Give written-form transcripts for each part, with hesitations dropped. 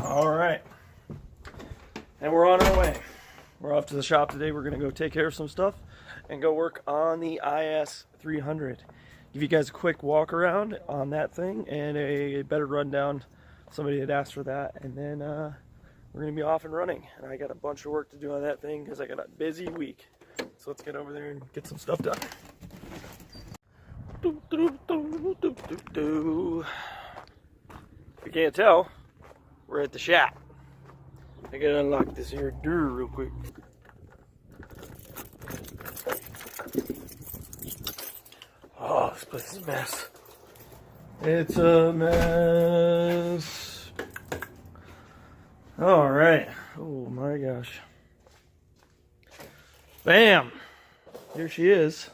All right, and we're on our way. We're off to the shop today. We're gonna go take care of some stuff and go work on the IS300. Give you guys a quick walk around on that thing and a better rundown. Somebody had asked for that, and then we're gonna be off and running. And I got a bunch of work to do on that thing because I got a busy week. So let's get over there and get some stuff done. If you can't tell, we're at the shop. I gotta unlock this here door real quick. Oh, this place is a mess. It's a mess. All right. Oh my gosh. Bam. Here she is.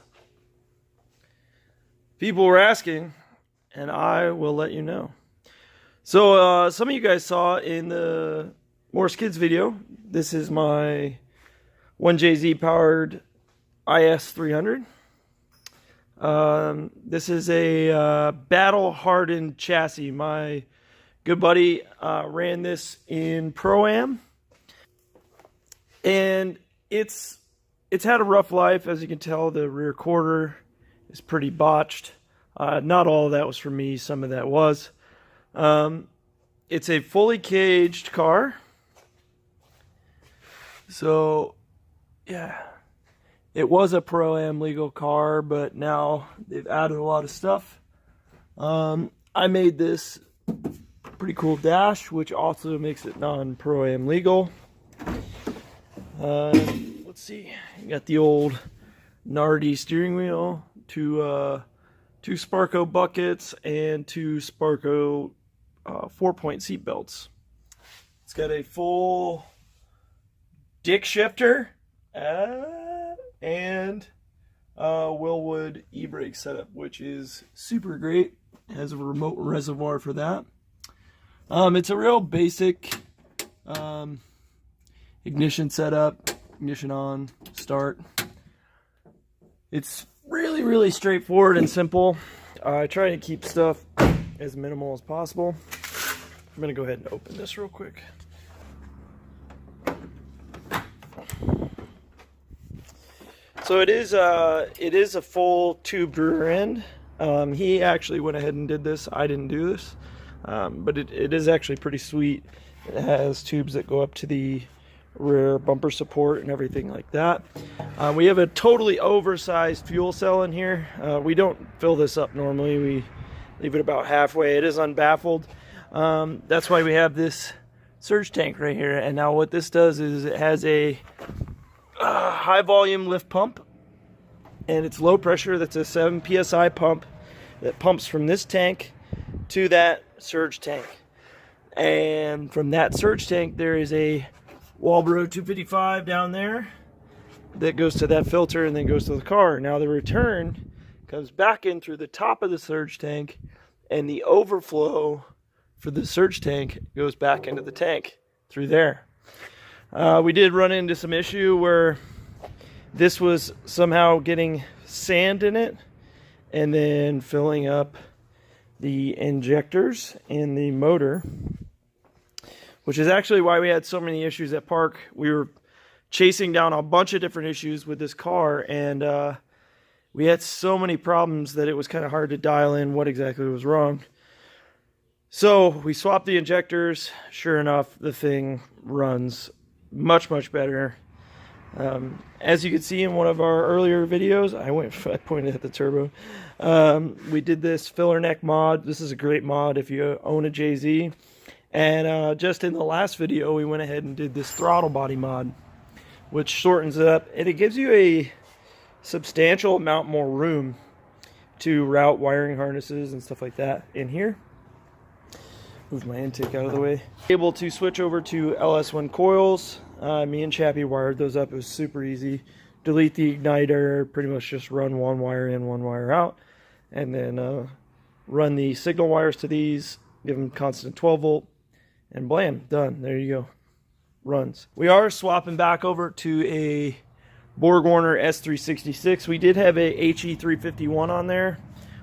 People were asking, and I will let you know. So some of you guys saw in the Morse Kids video, this is my 1JZ powered IS300. This is a battle hardened chassis. My good buddy ran this in Pro-Am, and it's had a rough life. As you can tell, the rear quarter is pretty botched. Not all of that was for me, some of that was. It's a fully caged car. So, yeah. It was a Pro-Am legal car, but now they've added a lot of stuff. I made this pretty cool dash, which also makes it non-Pro-Am legal. Let's see. You got the old Nardi steering wheel, two Sparco buckets, and two Sparco 4-point seat belts. It's got a full dick shifter and Willwood e-brake setup, which is super great. It has a remote reservoir for that. It's a real basic ignition setup. Ignition on, start. It's really straightforward and simple. I try to keep stuff as minimal as possible. I'm gonna go ahead and open this real quick. So it is a full tubed rear end. He actually went ahead and did this. I didn't do this, but it is actually pretty sweet. It has tubes that go up to the rear bumper support and everything like that. We have a totally oversized fuel cell in here. We don't fill this up normally. We leave it about halfway. It is unbaffled. That's why we have this surge tank right here. And now what this does is it has a high volume lift pump, and it's low pressure. That's a 7 psi pump that pumps from this tank to that surge tank. And from that surge tank, there is a Walbro 255 down there that goes to that filter and then goes to the car. Now the return comes back in through the top of the surge tank, and the overflow for the surge tank goes back into the tank through there. We did run into some issue where this was somehow getting sand in it and then filling up the injectors in the motor, which is actually why we had so many issues at park. We were chasing down a bunch of different issues with this car, and we had so many problems that it was kind of hard to dial in what exactly was wrong. So we swapped the injectors. Sure enough, the thing runs much better. As you can see in one of our earlier videos, I pointed at the turbo. We did this filler neck mod. This is a great mod if you own a JZ. And just in the last video, we went ahead and did this throttle body mod, which shortens it up, and it gives you a substantial amount more room to route wiring harnesses and stuff like that in here. Move my intake out of the way. Able to switch over to LS1 coils. Me and Chappie wired those up. It was super easy. Delete the igniter, pretty much just run one wire in, one wire out, and then run the signal wires to these, give them constant 12 volt, and blam, done. There you go. Runs. We are swapping back over to a BorgWarner S366. We did have a HE351 on there,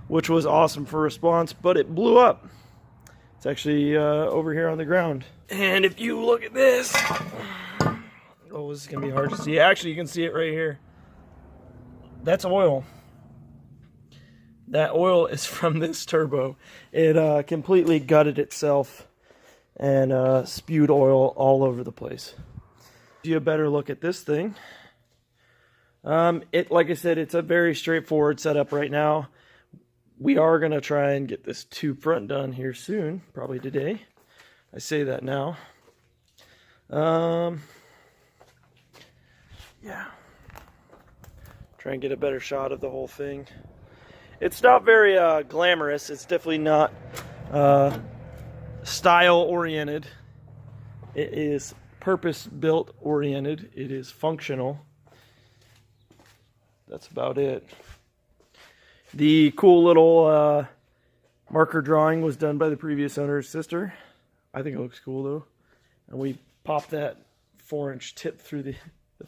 which was awesome for response, but it blew up. It's actually over here on the ground. And if you look at this, oh, this is gonna be hard to see. Actually, you can see it right here. That's oil. That oil is from this turbo. It completely gutted itself and spewed oil all over the place. Do you a better look at this thing? Like I said, it's a very straightforward setup right now. We are gonna try and get this tube front done here soon, probably today. I say that now. Yeah. Try and get a better shot of the whole thing. It's not very glamorous. It's definitely not style oriented. It is purpose built oriented. It is functional. That's about it. The cool little marker drawing was done by the previous owner's sister. I think it looks cool though. And we popped that 4-inch tip through the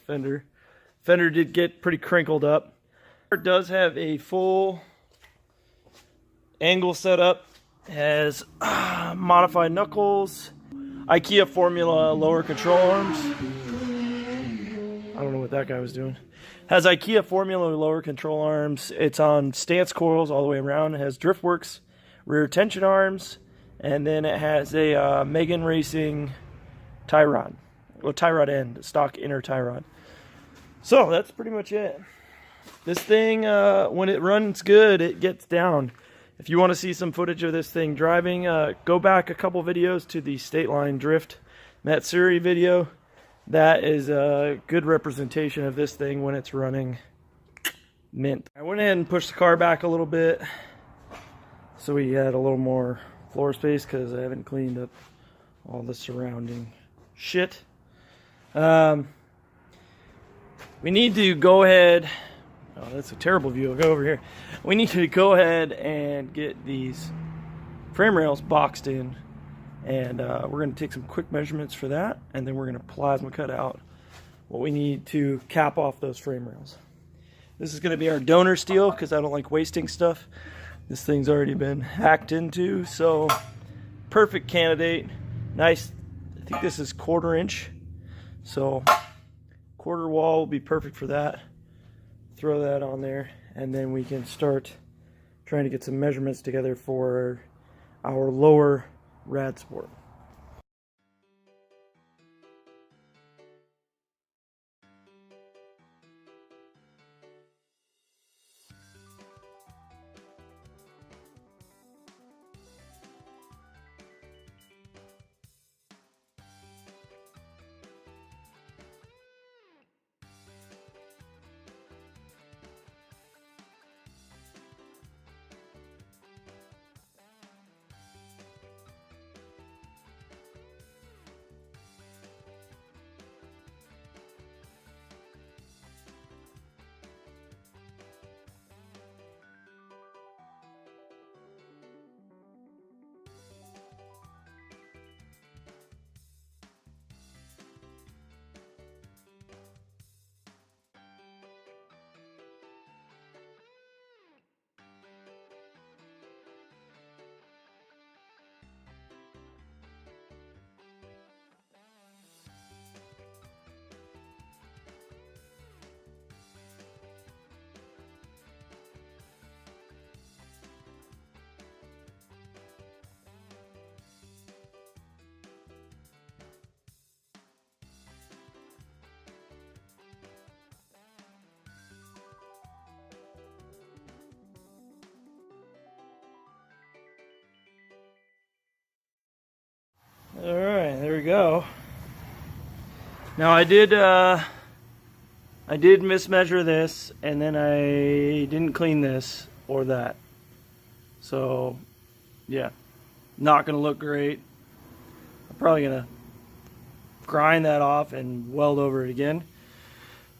fender. Fender did get pretty crinkled up. It does have a full angle setup. It has modified knuckles, IKEA formula lower control arms. I don't know what that guy was doing. Has IKEA formula lower control arms. It's on stance coils all the way around. It has DriftWorks rear tension arms, and then it has a Megan Racing tie rod. Well, tie rod end, stock inner tie rod. So that's pretty much it. This thing, when it runs good, it gets down. If you want to see some footage of this thing driving, go back a couple videos to the State Line Drift Matsuri video. That is a good representation of this thing when it's running mint. I went ahead and pushed the car back a little bit so we had a little more floor space because I haven't cleaned up all the surrounding shit. We need to go ahead. Oh, that's a terrible view. I'll go over here. We need to go ahead and get these frame rails boxed in. And we're going to take some quick measurements for that. And then we're going to plasma cut out what we need to cap off those frame rails. This is going to be our donor steel because I don't like wasting stuff. This thing's already been hacked into. So perfect candidate. Nice. I think this is 1/4 inch. So quarter wall will be perfect for that. Throw that on there, and then we can start trying to get some measurements together for our lower rad sport. All right, there we go. Now I did mismeasure this, and then I didn't clean this or that. So, yeah, not gonna look great. I'm probably gonna grind that off and weld over it again,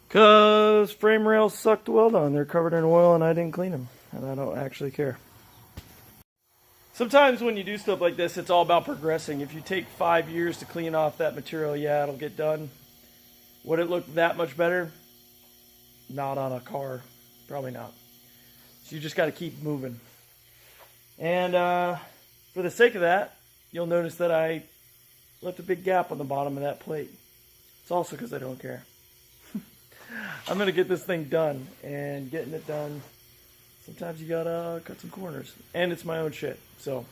cause frame rails suck to weld on. They're covered in oil, and I didn't clean them, and I don't actually care. Sometimes when you do stuff like this, it's all about progressing. If you take 5 years to clean off that material, yeah, it'll get done. Would it look that much better? Not on a car. Probably not. So you just got to keep moving. And for the sake of that, you'll notice that I left a big gap on the bottom of that plate. It's also because I don't care. I'm going to get this thing done, and getting it done, sometimes you gotta cut some corners. And it's my own shit, so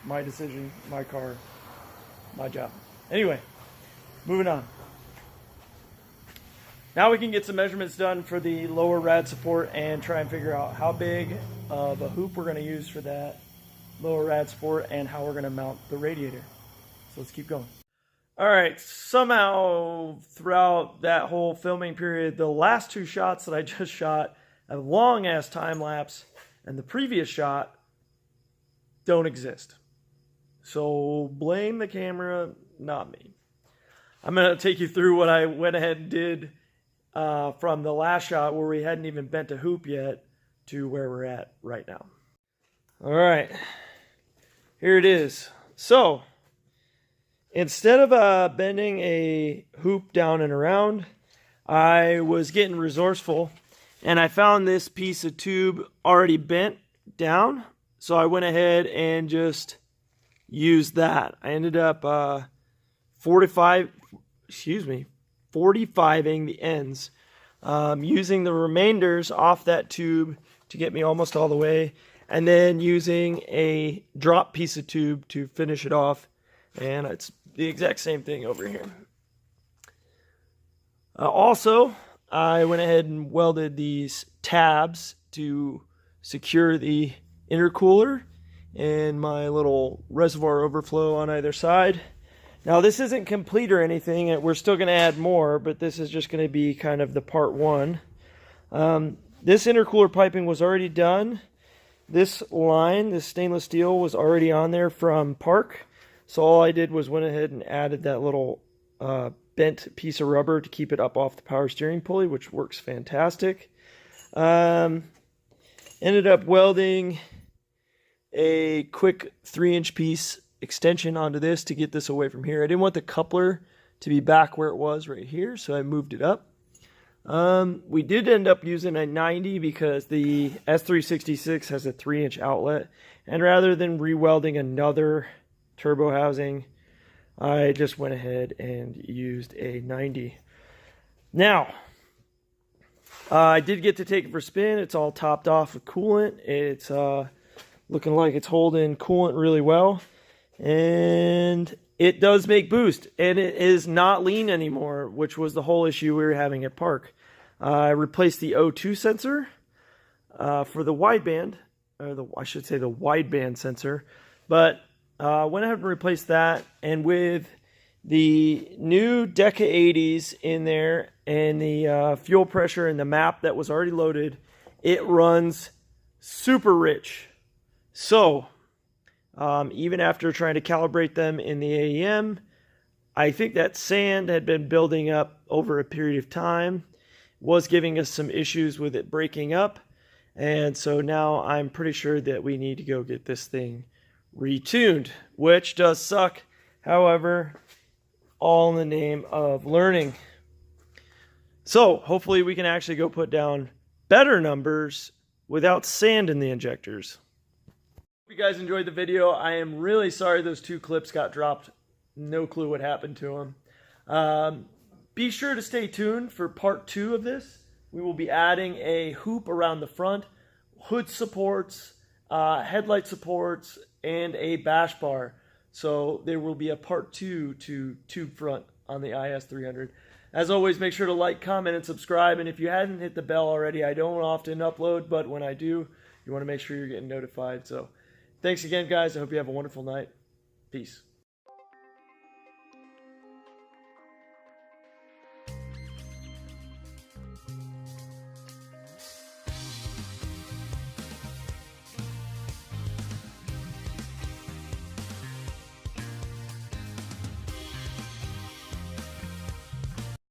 my decision, my car, my job. Anyway, moving on. Now we can get some measurements done for the lower rad support and try and figure out how big of a hoop we're going to use for that lower rad support and how we're going to mount the radiator. So let's keep going. All right, somehow throughout that whole filming period, the last two shots that I just shot, a long ass time lapse, and the previous shot don't exist. So blame the camera, not me. I'm going to take you through what I went ahead and did from the last shot where we hadn't even bent a hoop yet to where we're at right now. All right, here it is. So instead of bending a hoop down and around, I was getting resourceful, and I found this piece of tube already bent down. So I went ahead and just used that. I ended up 45ing the ends, using the remainders off that tube to get me almost all the way, and then using a drop piece of tube to finish it off. And it's the exact same thing over here. Also, I went ahead and welded these tabs to secure the intercooler and my little reservoir overflow on either side. Now this isn't complete or anything, we're still going to add more, but this is just going to be kind of the part one. This intercooler piping was already done. This line, this stainless steel, was already on there from Park. So all I did was went ahead and added that little bent piece of rubber to keep it up off the power steering pulley, which works fantastic. Ended up welding a quick 3-inch piece extension onto this to get this away from here. I didn't want the coupler to be back where it was right here, so I moved it up. We did end up using a 90 because the S366 has a 3-inch outlet, and rather than re-welding another turbo housing, I just went ahead and used a 90. Now, I did get to take it for a spin. It's all topped off with coolant. It's looking like it's holding coolant really well. And it does make boost. And it is not lean anymore, which was the whole issue we were having at Park. I replaced the O2 sensor for the wideband, or I should say the wideband sensor. But went ahead and replaced that. And with the new Deca 80s in there and the fuel pressure and the map that was already loaded, it runs super rich. So even after trying to calibrate them in the AEM, I think that sand had been building up over a period of time, was giving us some issues with it breaking up. And so now I'm pretty sure that we need to go get this thing retuned, which does suck. However, all in the name of learning. So hopefully we can actually go put down better numbers without sand in the injectors. Hope you guys enjoyed the video. I am really sorry those two clips got dropped. No clue what happened to them. Be sure to stay tuned for part 2 of this. We will be adding a hoop around the front, hood supports, headlight supports, and a bash bar. So there will be a part 2 to tube front on the IS300. As always, make sure to like, comment, and subscribe. And if you hadn't hit the bell already, I don't often upload, but when I do, you want to make sure you're getting notified. So thanks again, guys. I hope you have a wonderful night. Peace.